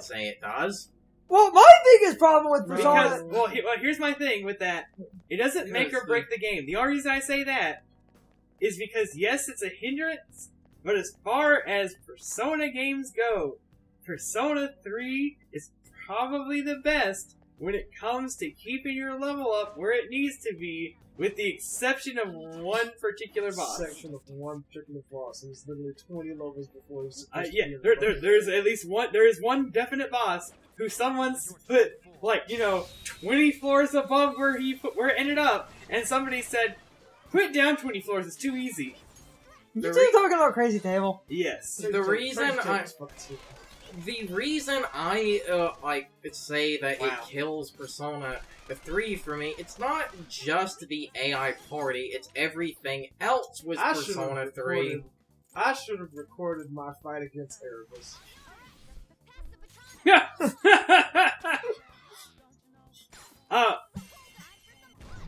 would say it does. Well, my biggest problem with Persona... Here's my thing with that. It doesn't make or break the game. The only reason I say that is because, yes, it's a hindrance, but as far as Persona games go, Persona 3 is probably the best when it comes to keeping your level up where it needs to be, with the exception of one particular boss. Section of one particular boss. It was literally 20 levels before he was there's at least one. There is one definite boss who someone's put 20 floors above where it ended up, and somebody said, "Put it down 20 floors. It's too easy." You two talking about Crazy Table? Yes. The reason I say that it kills Persona 3 for me, it's not just the AI party, it's everything else with Persona 3. I should have recorded my fight against Erebus.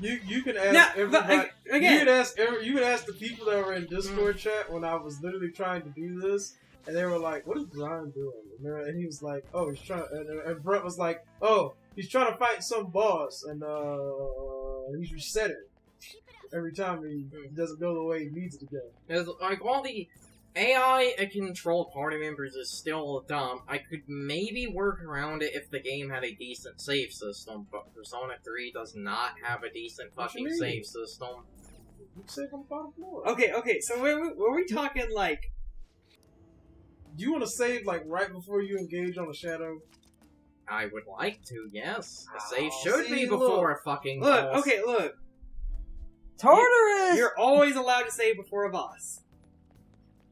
You can ask everybody. You can ask the people that were in Discord chat when I was literally trying to do this, and they were like, "What is Brian doing?" And he was like, "Oh, he's trying." And Brett was like, "Oh, he's trying to fight some boss, and he's resetting every time he doesn't go the way he needs it to go." Like, all the AI controlled party members is still dumb. I could maybe work around it if the game had a decent save system, but Persona 3 does not have a decent fucking save system. You save on the bottom floor. Okay, so were we talking, like... Do you want to save, like, right before you engage on a shadow? I would like to, yes. A save should be before a fucking boss. Look. Tartarus! You're always allowed to save before a boss.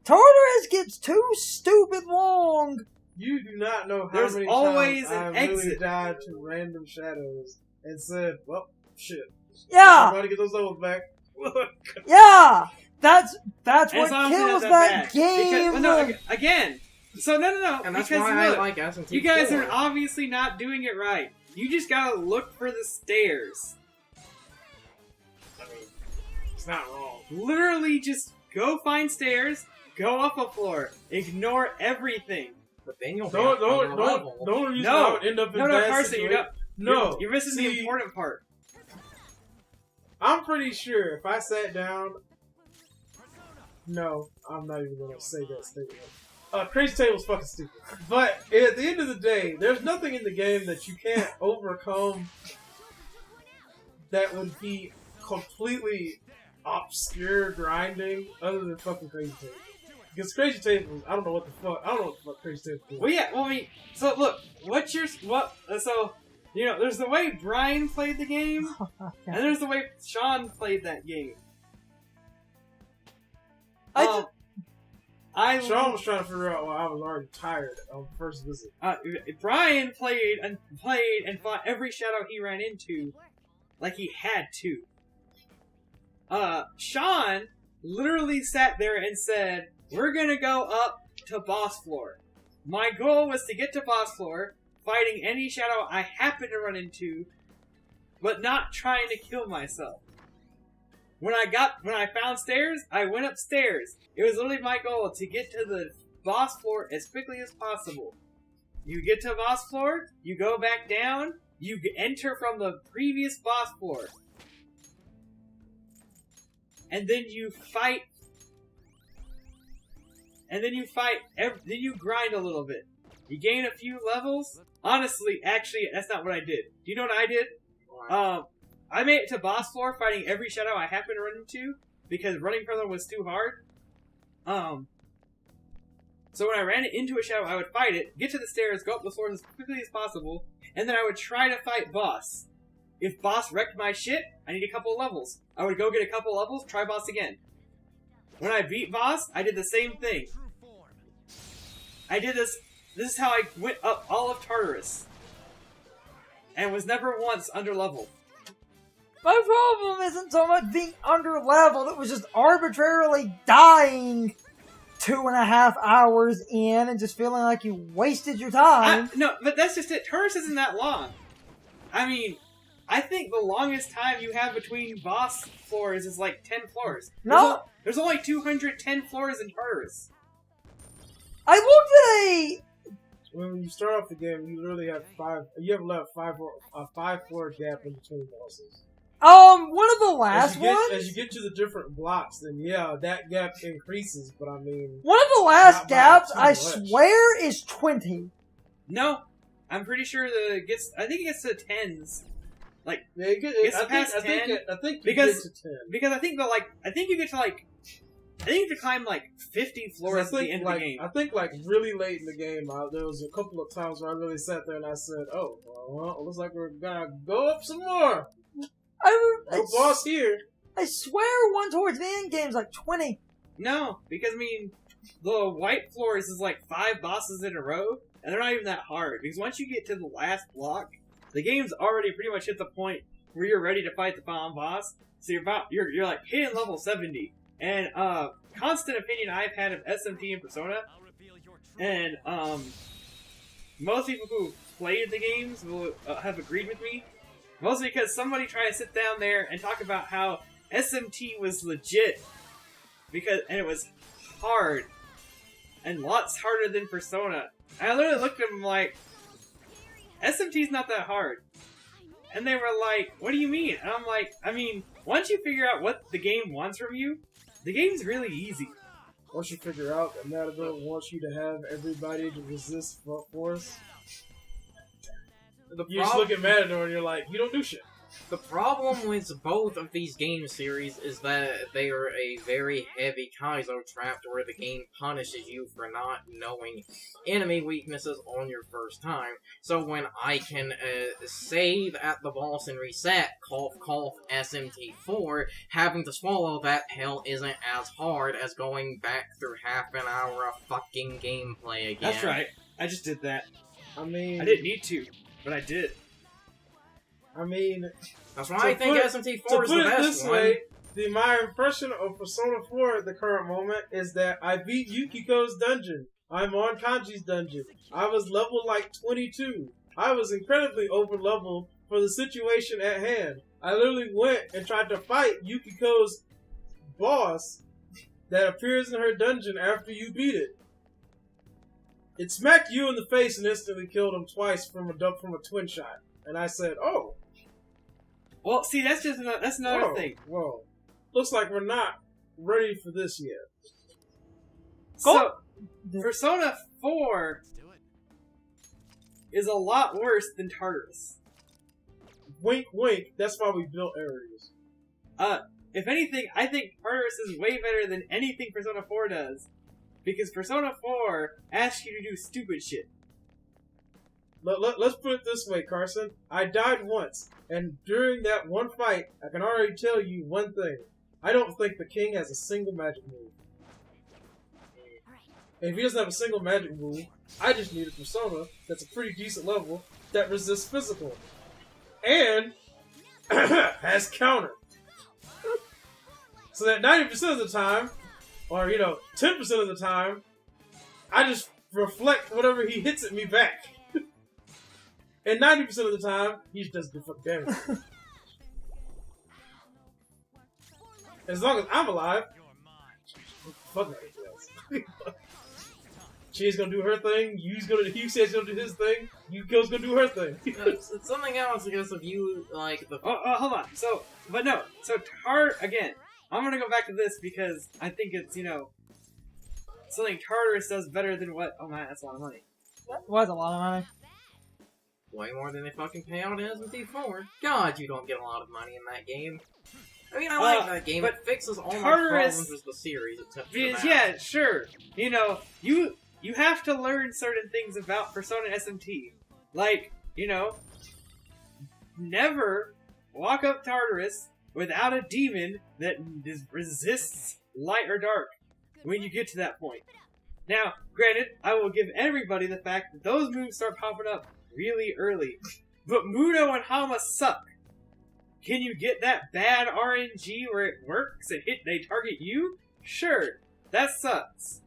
Tartarus gets too stupid long! You do not know how There's many always times an I've really exit. died to random shadows and said, well, shit. Yeah! Somebody get those levels back. Yeah! That's As what long as it kills doesn't that back. game! Because, well, no, again! So, no. And that's because why look, I like SMT4. you guys are obviously not doing it right. You just gotta look for the stairs. I mean, it's not wrong. Literally just go find stairs, go up a floor, ignore everything. But then you'll Don't reason I would end up in bad Carson, situation. You're missing the important part. I'm pretty sure if I sat down... No, I'm not even going to say that statement. Crazy Table's fucking stupid. But at the end of the day, there's nothing in the game that you can't overcome that would be completely obscure grinding other than fucking Crazy Table. Because Crazy Table, I don't know what the fuck Crazy Table is. Well, yeah, so look, there's the way Brian played the game, and there's the way Sean played that game. Sean was trying to figure out why I was already tired on the first visit. Brian played and fought every shadow he ran into like he had to. Sean literally sat there and said, "We're gonna go up to boss floor. My goal was to get to boss floor, fighting any shadow I happen to run into, but not trying to kill myself. When I found stairs, I went upstairs. It was literally my goal to get to the boss floor as quickly as possible. You get to boss floor, you go back down, you enter from the previous boss floor. And then you fight. And then then you grind a little bit. You gain a few levels. Honestly, actually, that's not what I did. Do you know what I did? I made it to boss floor fighting every shadow I happened to run into, because running from them was too hard. So when I ran into a shadow, I would fight it, get to the stairs, go up the floor as quickly as possible, and then I would try to fight boss. If boss wrecked my shit, I need a couple levels. I would go get a couple levels, try boss again. When I beat boss, I did the same thing. This is how I went up all of Tartarus. And was never once under level. My problem isn't so much being under leveled, it was just arbitrarily dying 2.5 hours in and just feeling like you wasted your time. No, but that's just it. Tartarus isn't that long. I mean, I think the longest time you have between boss floors is like 10 floors. No! There's only 210 floors in Tartarus. I looked at when you start off the game, you literally have you have left a 5-floor gap in between bosses. One of the last ones? As you get to the different blocks, then yeah, that gap increases, but I mean... One of the last gaps, I swear, is 20. No, I'm pretty sure that it gets, I think it gets to 10s. Like, yeah, gets past 10. I think because, you get to 10. Because I think that, like, I think you get to, like, I think you have to climb, like, 50 floors at the end of the game. I think, like, really late in the game, there was a couple of times where I really sat there and I said, oh, well, it looks like we're gonna go up some more. No boss here. I swear one towards the end game's like 20. No, because, I mean, the white floors is, like, 5 bosses in a row, and they're not even that hard. Because once you get to the last block, the game's already pretty much hit the point where you're ready to fight the final boss. So you're like hitting level 70. And constant opinion I've had of SMT and Persona, and most people who played the games will have agreed with me. Mostly because somebody tried to sit down there and talk about how SMT was legit, and it was hard, and lots harder than Persona. And I literally looked at them like, SMT's not that hard. And they were like, what do you mean? And I'm like, I mean, once you figure out what the game wants from you, the game's really easy. Once you figure out that Matador wants you to have everybody to resist force, you just look at Matador and you're like, you don't do shit. The problem with both of these game series is that they are a very heavy Kaizo trap where the game punishes you for not knowing enemy weaknesses on your first time. So when I can save at the boss and reset, cough cough SMT4, having to swallow that pill isn't as hard as going back through half an hour of fucking gameplay again. That's right. I just did that. I mean... I didn't need to, but I did. I mean... That's why I think SMT4 is the best one. To put it this way, my impression of Persona 4 at the current moment is that I beat Yukiko's dungeon. I'm on Kanji's dungeon. I was level like 22. I was incredibly over level for the situation at hand. I literally went and tried to fight Yukiko's boss that appears in her dungeon after you beat it. It smacked you in the face and instantly killed him twice from a twin shot. And I said, oh. Well, see, that's another thing. Whoa. Looks like we're not ready for this yet. So, Persona 4 is a lot worse than Tartarus. Wink, wink. That's why we built areas. If anything, I think Tartarus is way better than anything Persona 4 does. Because Persona 4 asks you to do stupid shit. Let's put it this way, Carson. I died once, and during that one fight, I can already tell you one thing. I don't think the king has a single magic move. And if he doesn't have a single magic move, I just need a Persona that's a pretty decent level that resists physical. And has counter. So that 90% of the time, or 10% of the time, I just reflect whatever he hits at me back. And 90% of the time, he just doesn't do fucking damage. As long as I'm alive, fuck everything else. She's gonna do her thing, Hugh says gonna do his thing, Yukiko's gonna do her thing. It's something else because of you, like, the... hold on. So again, I'm gonna go back to this because I think it's, something Tartarus does better than what... Oh man, that's a lot of money. That was a lot of money. Way more than they fucking pay out in SMT4. God, you don't get a lot of money in that game. I mean, I like that game. It fixes all my problems with the series, except for the map. Yeah, sure. You have to learn certain things about Persona SMT. Like, never walk up Tartarus without a demon that resists light or dark when you get to that point. Now, granted, I will give everybody the fact that those moves start popping up really early. But Mudo and Hama suck. Can you get that bad RNG where it works and they target you? Sure. That sucks.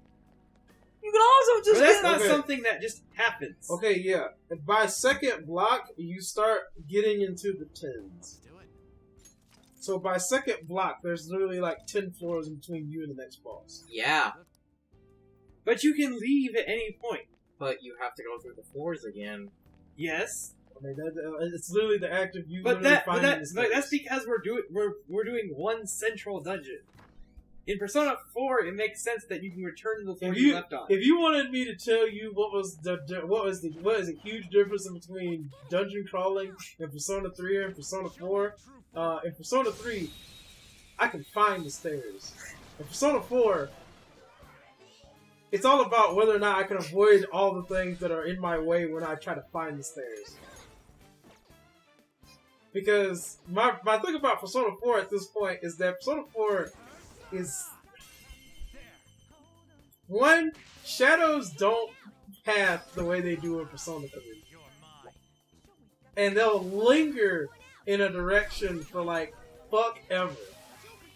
You can also just but that's not something that just happens. Okay, yeah. By second block, you start getting into the 10s. So by second block, there's literally like 10 floors in between you and the next boss. Yeah. But you can leave at any point. But you have to go through the floors again. Yes. I mean, it's literally the act of you But finding the stairs. that's because we're doing one central dungeon. In Persona 4, it makes sense that you can return to the floor you left on. If you wanted me to tell you what is the huge difference between dungeon crawling in Persona 3 and Persona 4, in Persona 3, I can find the stairs. In Persona 4, it's all about whether or not I can avoid all the things that are in my way when I try to find the stairs. Because my thing about Persona 4 at this point is that Persona 4 is... One, shadows don't path the way they do in Persona 3. And they'll linger in a direction for like, fuck ever.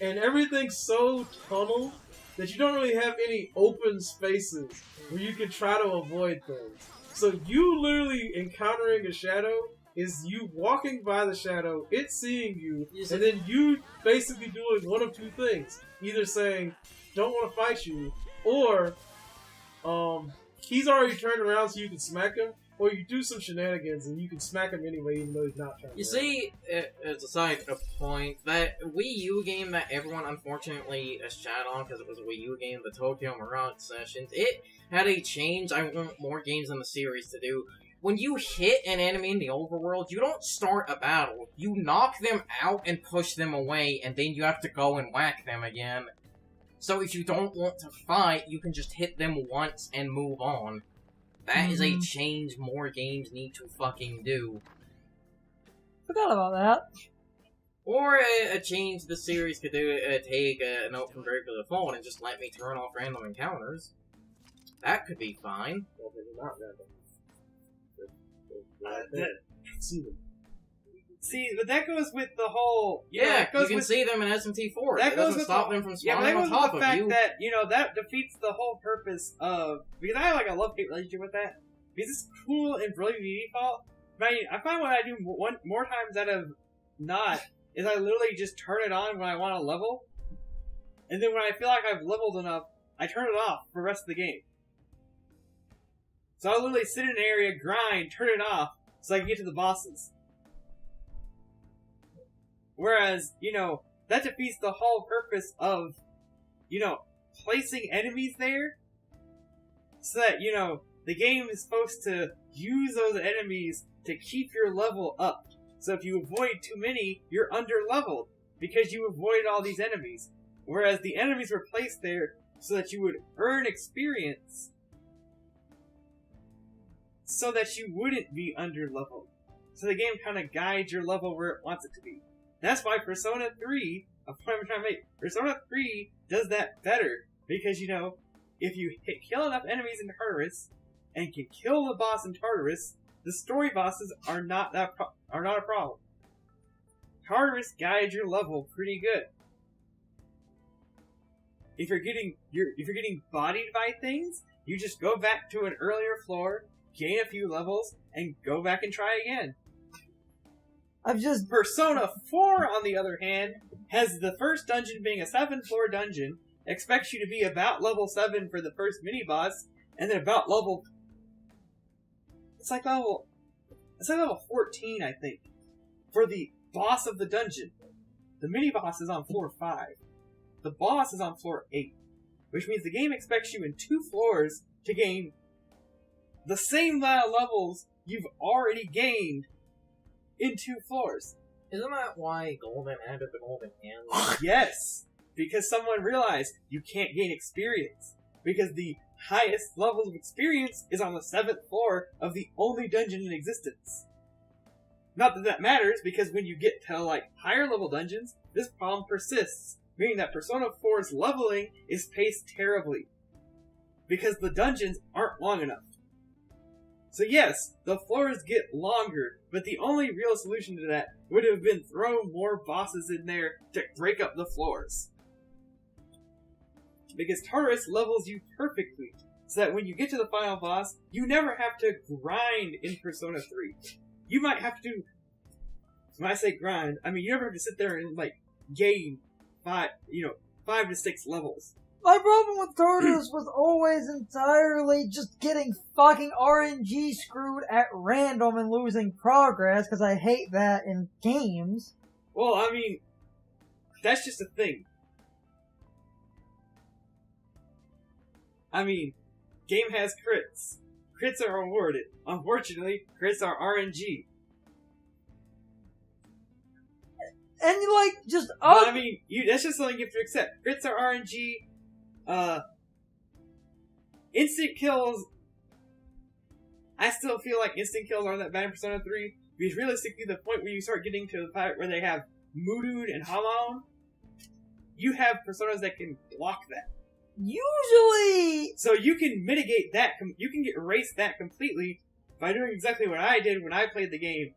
And everything's so tunnel that you don't really have any open spaces where you can try to avoid things. So you literally encountering a shadow is you walking by the shadow, it seeing you, and then you basically doing one of two things. Either saying, don't want to fight you, or he's already turned around so you can smack him, or you do some shenanigans and you can smack him anyway even though he's not trying to. You see, as a side point, that Wii U game that everyone unfortunately shat on because it was a Wii U game, the Tokyo Mirage Sessions, it had a change I want more games in the series to do. When you hit an enemy in the overworld, you don't start a battle. You knock them out and push them away, and then you have to go and whack them again. So if you don't want to fight, you can just hit them once and move on. That is a change more games need to fucking do. Forgot about that. Or a change the series could do, take a note from Breaker of the Fall and just let me turn off random encounters. That could be fine. Well, they're not random. See, but that goes with the whole... Yeah, you can see them in SMT4. That doesn't stop them from spawning on top of you. Yeah, but that goes with the fact that, you know, that defeats the whole purpose of... Because I have, like, a love-hate relationship with that. Because it's cool and brilliant default. But I find what I do more times out of not is I literally just turn it on when I want to level. And then when I feel like I've leveled enough, I turn it off for the rest of the game. So I literally sit in an area, grind, turn it off, so I can get to the bosses. Whereas, you know, that defeats the whole purpose of, you know, placing enemies there, so that, you know, the game is supposed to use those enemies to keep your level up. So if you avoid too many, you're under-leveled, because you avoided all these enemies. Whereas the enemies were placed there so that you would earn experience, so that you wouldn't be under-leveled. So the game kind of guides your level where it wants it to be. That's why Persona 3, a point I'm trying to make, Persona 3 does that better. Because, you know, if you kill enough enemies in Tartarus, and can kill the boss in Tartarus, the story bosses are not a problem. Tartarus guides your level pretty good. If you're getting bodied by things, you just go back to an earlier floor, gain a few levels, and go back and try again. Persona 4, on the other hand, has the first dungeon being a 7-floor dungeon, expects you to be about level 7 for the first mini-boss, and then about level... It's like level 14, I think, for the boss of the dungeon. The mini-boss is on floor 5. The boss is on floor 8, which means the game expects you in 2 floors to gain the same amount of levels you've already gained in 2 floors. Isn't that why Golden added the Golden Hand? Yes! Because someone realized you can't gain experience. Because the highest level of experience is on the 7th floor of the only dungeon in existence. Not that that matters, because when you get to, like, higher level dungeons, this problem persists, meaning that Persona 4's leveling is paced terribly. Because the dungeons aren't long enough. So yes, the floors get longer, but the only real solution to that would have been throw more bosses in there to break up the floors. Because Tartarus levels you perfectly, so that when you get to the final boss, you never have to grind in Persona 3. You might have to, when I say grind, I mean you never have to sit there and, like, gain 5 to 6 levels. My problem with Tartarus was always entirely just getting fucking RNG screwed at random and losing progress, because I hate that in games. Well, I mean, that's just a thing. I mean, game has crits. Crits are rewarded. Unfortunately, crits are RNG. And just But, I mean, that's just something you have to accept. Crits are RNG. Instant kills. I still feel like instant kills aren't that bad in Persona 3. Because realistically, the point where you start getting to the part where they have Mudude and Hamon, you have personas that can block that. usually... So you can mitigate that, you can erase that completely by doing exactly what I did when I played the game,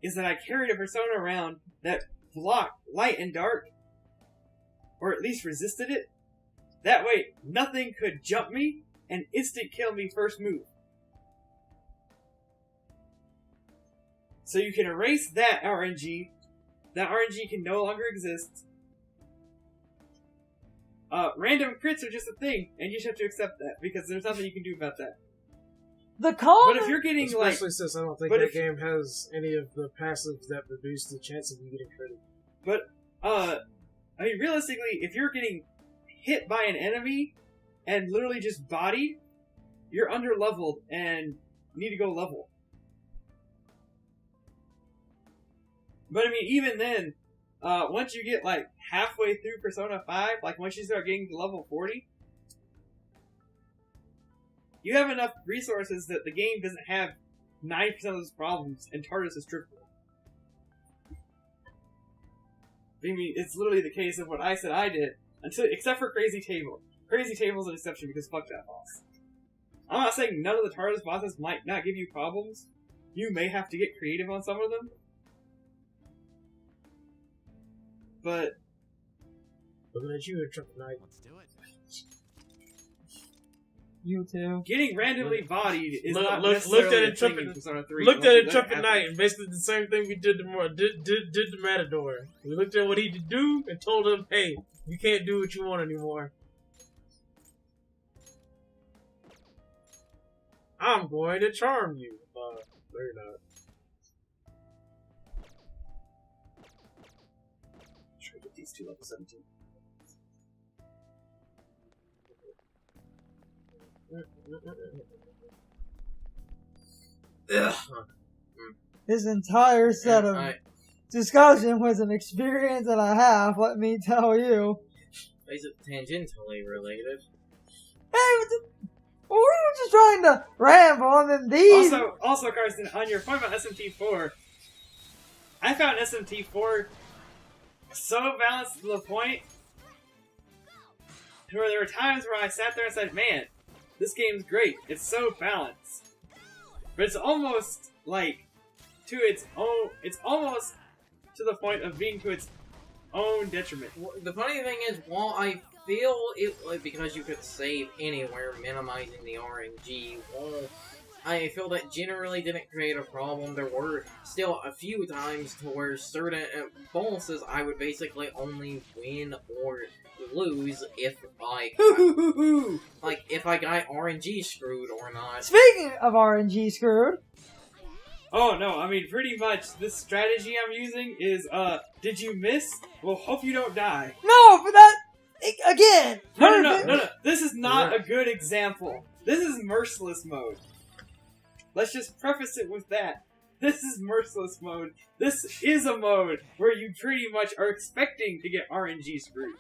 is that I carried a persona around that blocked light and dark, or at least resisted it. That way, nothing could jump me and instant kill me first move. So you can erase that RNG. That RNG can no longer exist. Random crits are just a thing, and you just have to accept that, because there's nothing you can do about that. The common... But if you're getting, especially since I don't think that game has any of the passives that reduce the chance of you getting critted. But, I mean, realistically, if you're getting hit by an enemy and literally just bodied, you're under-leveled and need to go level. But, I mean, even then, once you get, halfway through Persona 5, once you start getting to level 40, you have enough resources that the game doesn't have 90% of those problems, and Tartarus is triple. I mean, it's literally the case of what I said I did, except for Crazy Table. Crazy Table's an exception because fuck that boss. I'm not saying none of the Tartarus bosses might not give you problems. You may have to get creative on some of them. But looking at you, Trump Knight. Let's do it. You too. getting randomly bodied is not looked necessarily at a it thing Trumpet- in Persona 3. Looked at Once it you Trumpet let Knight, happen. and basically the same thing we did to Matador. We looked at what he could do and told him, "Hey, you can't do what you want anymore. I'm going to charm you." No, you're not. Try to get these two level 17. Ugh. This entire set of discussion was an experience and a half, let me tell you. Is it tangentially related? Hey, we were just trying to ramble, and then these... Also, Carson, on your point about SMT4, I found SMT4 so balanced to the point where there were times where I sat there and said, man, this game's great. It's so balanced. But it's almost like to its own, it's almost to the point of being to its own detriment. The funny thing is, while I feel it because you could save anywhere, minimizing the RNG, while I feel that generally didn't create a problem, there were still a few times to where certain bonuses I would basically only win or lose if if I got RNG screwed or not. Speaking of RNG screwed... Oh no, I mean pretty much this strategy I'm using is did you miss? Well, hope you don't die. No, but that... Again! No. This is not a good example. This is merciless mode. Let's just preface it with that. This is merciless mode. This is a mode where you pretty much are expecting to get RNG screwed.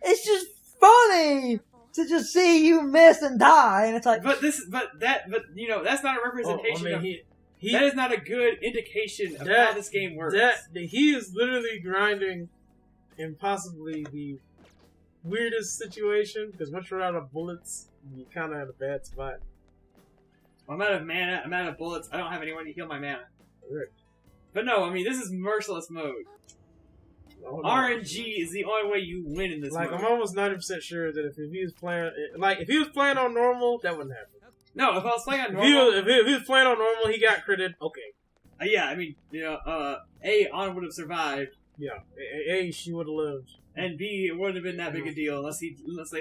It's just funny to just see you miss and die, and it's like... But you know, that's not a representation of... that is not a good indication of how this game works. He is literally grinding in possibly the weirdest situation, because once you're out of bullets, you're kind of in a bad spot. I'm out of mana, I'm out of bullets, I don't have anyone to heal my mana. Right. But no, I mean, this is merciless mode. RNG is the only way you win in this mode. I'm almost 90% sure that if he was playing on normal, that wouldn't happen. No, if I was playing on normal... If he was playing on normal, he got critted, okay. Yeah, I mean, you know, On would have survived. Yeah, she would have lived. And B, it wouldn't have been that big a deal unless they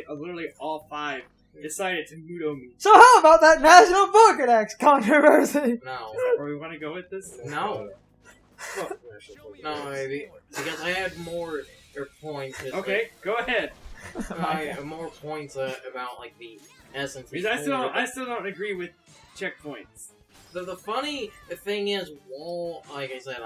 literally all 5 decided to Mudo me. So how about that National Pokedex controversy? No. Or we want to go with this? No. No, maybe. Because I had more points. Okay, go ahead. I have more points about, like, the SNT. Because I still don't agree with checkpoints. The funny thing is, well, like I said,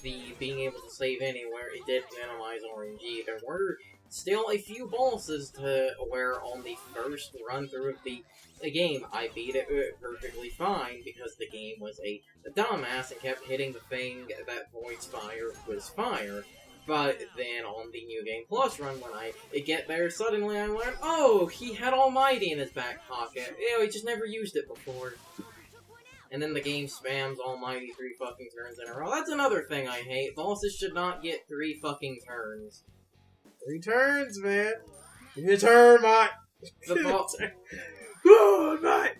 being able to save anywhere, it did minimize RNG. There were still a few bosses to where on the first run through of the game, I beat it perfectly fine because the game was a dumbass and kept hitting the thing that voids fire was fire. But then on the New Game Plus run, when I get there, suddenly I learned, oh, he had Almighty in his back pocket. He just never used it before. And then the game spams Almighty 3 fucking turns in a row. That's another thing I hate. Bosses should not get 3 fucking turns. 3 turns, man. Give me a turn, mate. The boss. Oh, mate.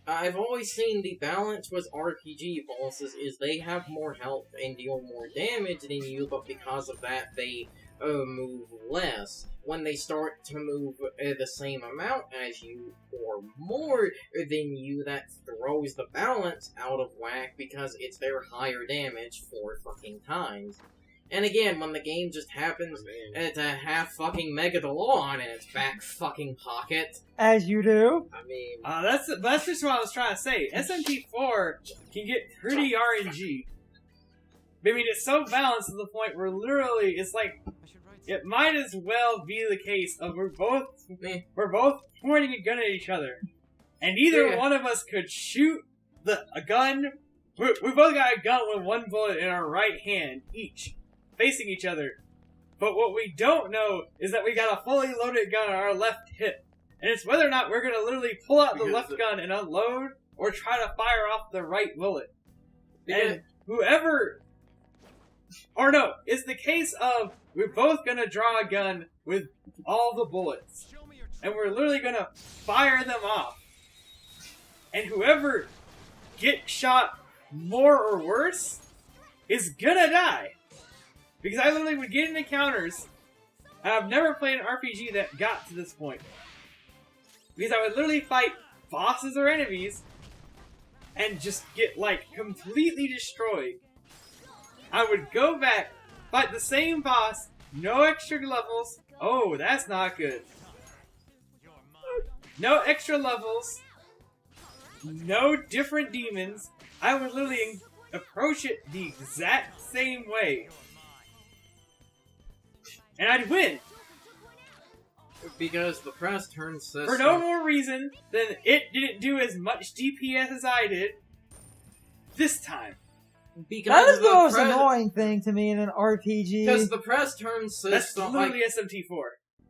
I've always seen the balance with RPG bosses is they have more health and deal more damage than you, but because of that, they move less. When they start to move the same amount as you, or more than you, that throws the balance out of whack because it's their higher damage 4 fucking times. And again, when the game just happens to have fucking Megadolon in its back fucking pocket. As you do. I mean... that's just what I was trying to say. SMT4 can get pretty RNG. I mean, it's so balanced to the point where literally, it's like, it might as well be the case of we're both pointing a gun at each other. And either one of us could shoot a gun. We both got a gun with 1 bullet in our right hand, each. Facing each other. But what we don't know is that we got a fully loaded gun on our left hip. And it's whether or not we're going to literally pull out the left gun and unload, or try to fire off the right bullet. And whoever... Or no, it's the case of we're both going to draw a gun with all the bullets. And we're literally going to fire them off. And whoever gets shot more or worse is gonna die. Because I literally would get in encounters, and I've never played an RPG that got to this point. Because I would literally fight bosses or enemies, and just get, like, completely destroyed. I would go back, fight the same boss, no extra levels. Oh, that's not good. No extra levels, no different demons. I would literally approach it the exact same way. And I'd win. Because the press turn system... For no more reason than it didn't do as much DPS as I did this time. Because that is the most annoying thing to me in an RPG. Because the press turn system... That's literally SMT4.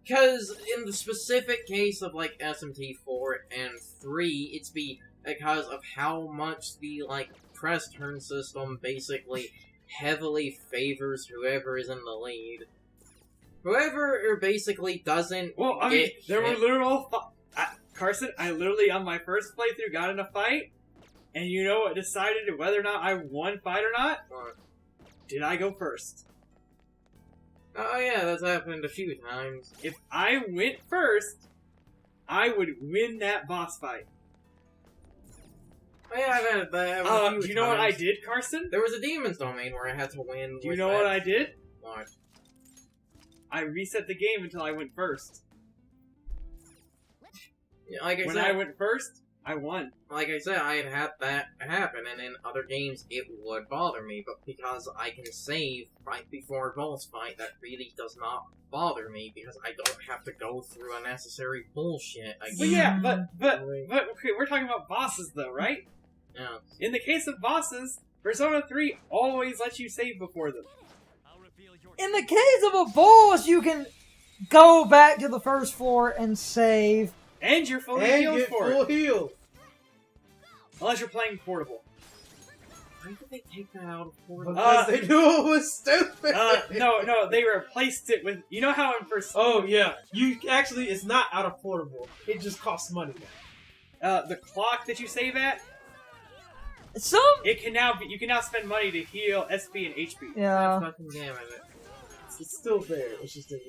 Because in the specific case of, like, SMT4 and 3, it's because of how much the, like, press turn system basically heavily favors whoever is in the lead. Whoever basically doesn't. Well, I mean, there were literal. Carson, I literally on my first playthrough got in a fight, and you know what decided whether or not I won fight or not? Did I go first? Oh yeah, that's happened a few times. If I went first, I would win that boss fight. Oh yeah, I've had that. Do you know what I did, Carson? There was a Demon's Domain where I had to win. Do you know what I did? What? I reset the game until I went first. Yeah, like when I went first, I won. Like I said, I had that happen, and in other games it would bother me, but because I can save right before a boss fight, that really does not bother me, because I don't have to go through unnecessary bullshit again. Well, yeah, but okay, we're talking about bosses though, right? Yeah. In the case of bosses, Persona 3 always lets you save before them. In the case of a boss, you can go back to the first floor and save. And you're fully healed for it. Unless you're playing portable. Why did they take that out of portable? Because they knew it was stupid. No, they replaced it with... You know how in Persona... Oh, yeah. It's not out of portable. It just costs money now. The clock that you save at? it can now you can now spend money to heal SP and HP. Yeah. Fucking damn it. It's still there. It's just that,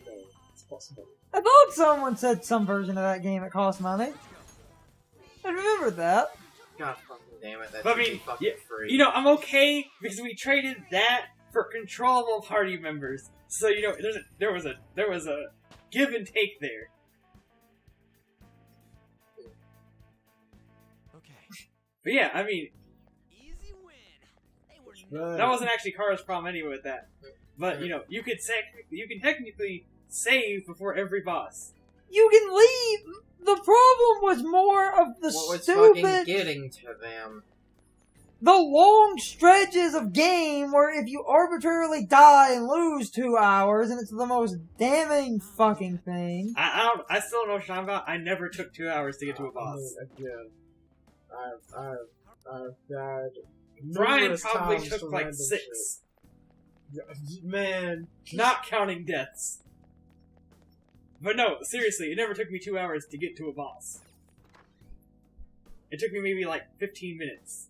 it's possible. I thought someone said some version of that game it cost money. I remember that. God fucking damn it. That But I should be mean, fucking free. You know, I'm okay because we traded that for controllable party members. So you know, there was a give and take there. Okay. But yeah, I mean, Easy win. that wasn't actually Kara's problem anyway with that. But you know, you can technically save before every boss. You can leave. The problem was more of the what was stupid, fucking getting to them? the long stretches of game where if you arbitrarily die and lose 2 hours, and it's the most damning fucking thing. I still don't know what you're talking about. I never took 2 hours to get to a boss. Again, I've died. Brian numerous probably times took to like random 6, shit. Man, not counting deaths. But no, seriously, it never took me 2 hours to get to a boss. It took me maybe like 15 minutes.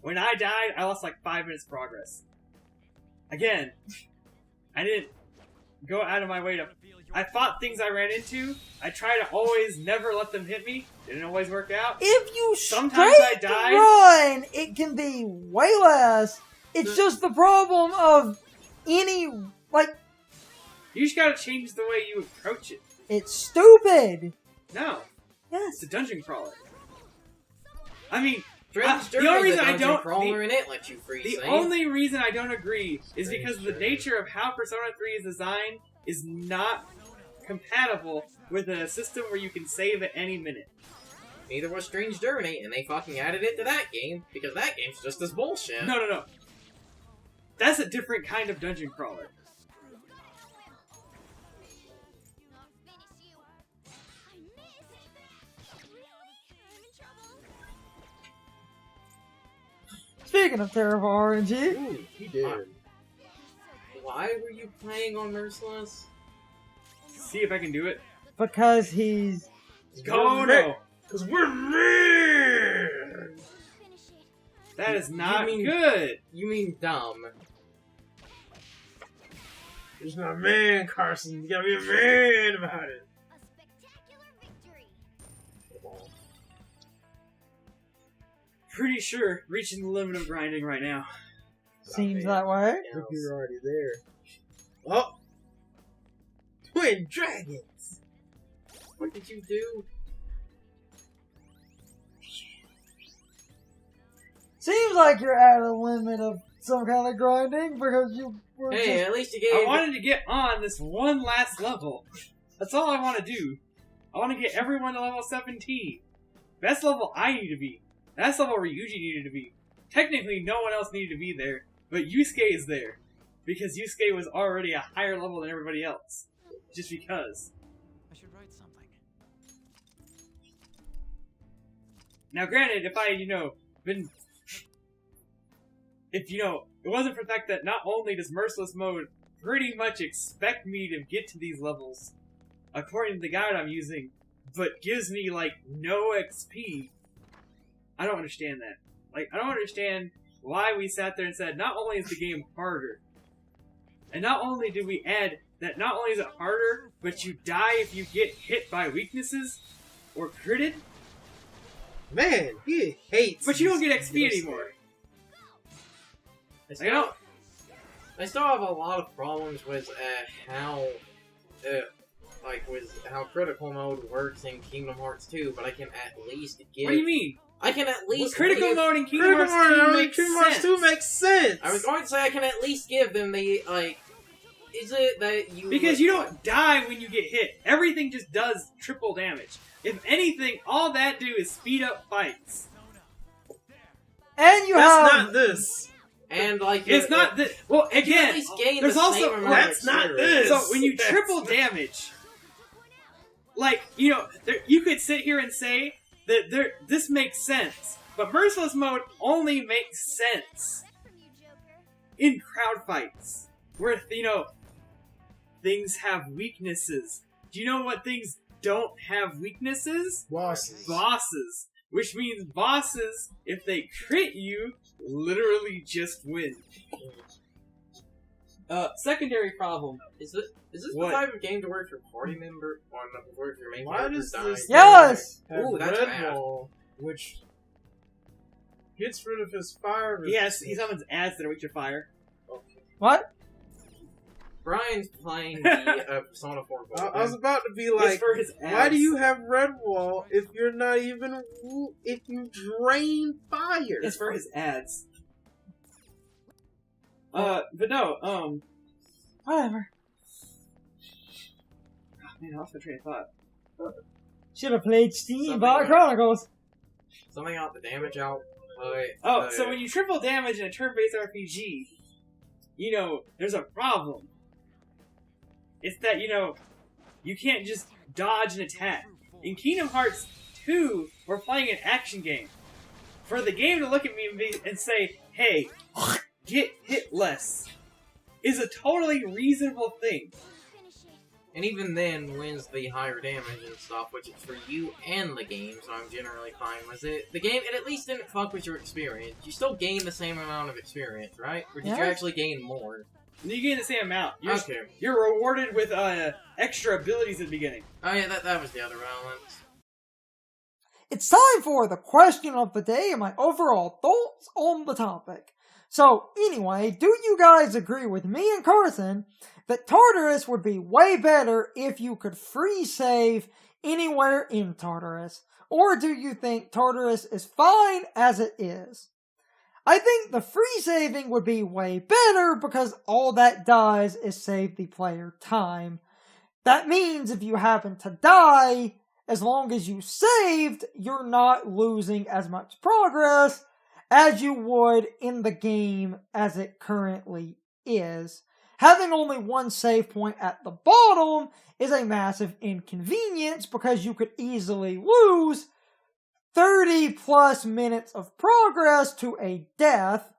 When I died, I lost like 5 minutes progress. Again, I didn't go out of my way to... I fought things I ran into. I try to always never let them hit me. Didn't always work out. If you Sometimes I straight died. run, it can be way less. It's just the problem of any, like, You just gotta change the way you approach it. it's stupid. No, Yes. it's a dungeon crawler. I mean, Strange the only Journey's reason a I dungeon don't... crawler and it lets you free The save. only reason I don't agree is Strange because the Journey. nature of how Persona 3 is designed is not compatible with a system where you can save at any minute. Neither was Strange Journey, and they fucking added it to that game, because that game's just as bullshit. No. That's a different kind of dungeon crawler. Speaking of terrible RNG, ooh, he did. Why were you playing on Merciless? See if I can do it. because he's Oh no! Because we're men! That is not mean- good! You mean dumb. He's not a man, Carson. You gotta be a man about it. Pretty sure reaching the limit of grinding right now. seems that way. I think you're already there. Oh! Twin dragons! What did you do? Seems like you're at a limit of some kind of grinding because you were Hey, just... at least you I gave... wanted to get on this one last level. That's all I want to do. I want to get everyone to level 17. That's the level I need to be. That's the level Ryuji needed to be. Technically, no one else needed to be there, but Yusuke is there. Because Yusuke was already a higher level than everybody else. Just because. I should write something. Now granted, if I, been... If, it wasn't for the fact that not only does Merciless Mode pretty much expect me to get to these levels, according to the guide I'm using, but gives me, no XP, I don't understand that. I don't understand why we sat there and said, not only is the game harder, and not only did we add that not only is it harder, but you die if you get hit by weaknesses or critted, Man, he hates. but you don't get these XP anymore. I still have a lot of problems with how critical mode works in Kingdom Hearts 2, but I can at least give... What do you mean? I can at least Critical give... mode in Kingdom Hearts 2 makes sense. 2 makes sense. I was going to say I can at least give them the, is it that you... Because you don't die when you get hit. Everything just does triple damage. If anything, all that do is speed up fights. And you That's have... not this. And, It's not that. Well, you at again, least gain there's the also same amount that's of not experience. this. so when you That's triple not- damage, you could sit here and say that this makes sense, but Merciless Mode only makes sense in crowd fights where things have weaknesses. Do you know what things don't have weaknesses? Bosses. Bosses. which means bosses, if they crit you, literally just win. Secondary problem. Is this What? the type of game to work your party member on where if your main Why character does dies? this Yes! have Ooh, that's red bad. wall, which gets rid of his fire? Yes, he summons ads that are weak to fire. What? Brian's playing the Persona 4 I was about to be It's like, for his ads. why do you have red wall if you're not even if you drain fire? It's for his ads. But no, Whatever. oh, man, I lost my train of thought. Should have played Steam Something Bot like- Chronicles. Something out the damage out. Oh, so when you triple damage in a turn-based RPG, there's a problem. It's that, you can't just dodge an attack. In Kingdom Hearts 2, we're playing an action game. For the game to look at me and say, hey, get hit less, is a totally reasonable thing. And even then wins the higher damage and stuff, which is for you and the game, so I'm generally fine with it. The game, it at least didn't fuck with your experience. You still gain the same amount of experience, right? Or did you Yeah. actually gain more? You gain the same amount. Okay. You're rewarded with extra abilities at the beginning. Oh yeah, that was the other balance. It's time for the question of the day and my overall thoughts on the topic. So, anyway, do you guys agree with me and Carson that Tartarus would be way better if you could free save anywhere in Tartarus? Or do you think Tartarus is fine as it is? I think the free saving would be way better because all that does is save the player time. That means if you happen to die, as long as you saved, you're not losing as much progress as you would in the game as it currently is. Having only one save point at the bottom is a massive inconvenience because you could easily lose 30 plus minutes of progress to a death.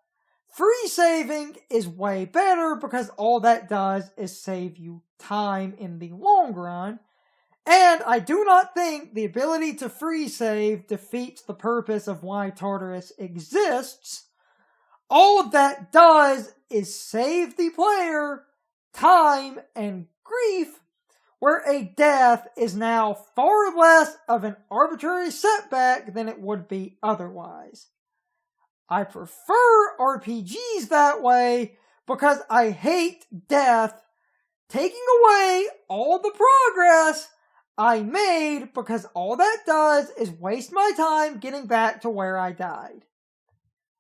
Free saving is way better because all that does is save you time in the long run. And I do not think the ability to free save defeats the purpose of why Tartarus exists. All of that does is save the player time and grief, where a death is now far less of an arbitrary setback than it would be otherwise. I prefer RPGs that way because I hate death taking away all the progress I made because all that does is waste my time getting back to where I died.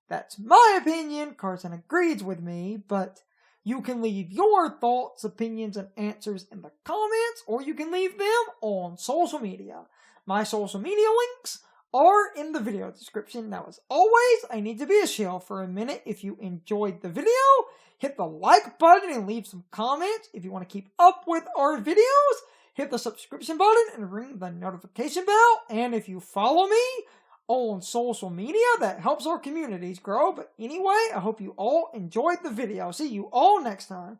That's my opinion. Carson agrees with me, but you can leave your thoughts, opinions, and answers in the comments, or you can leave them on social media. My social media links are in the video description. Now, as always, I need to be a shill for a minute. If you enjoyed the video, hit the like button and leave some comments. If you want to keep up with our videos, hit the subscription button and ring the notification bell. And if you follow me on social media, that helps our communities grow. But anyway, I hope you all enjoyed the video. See you all next time.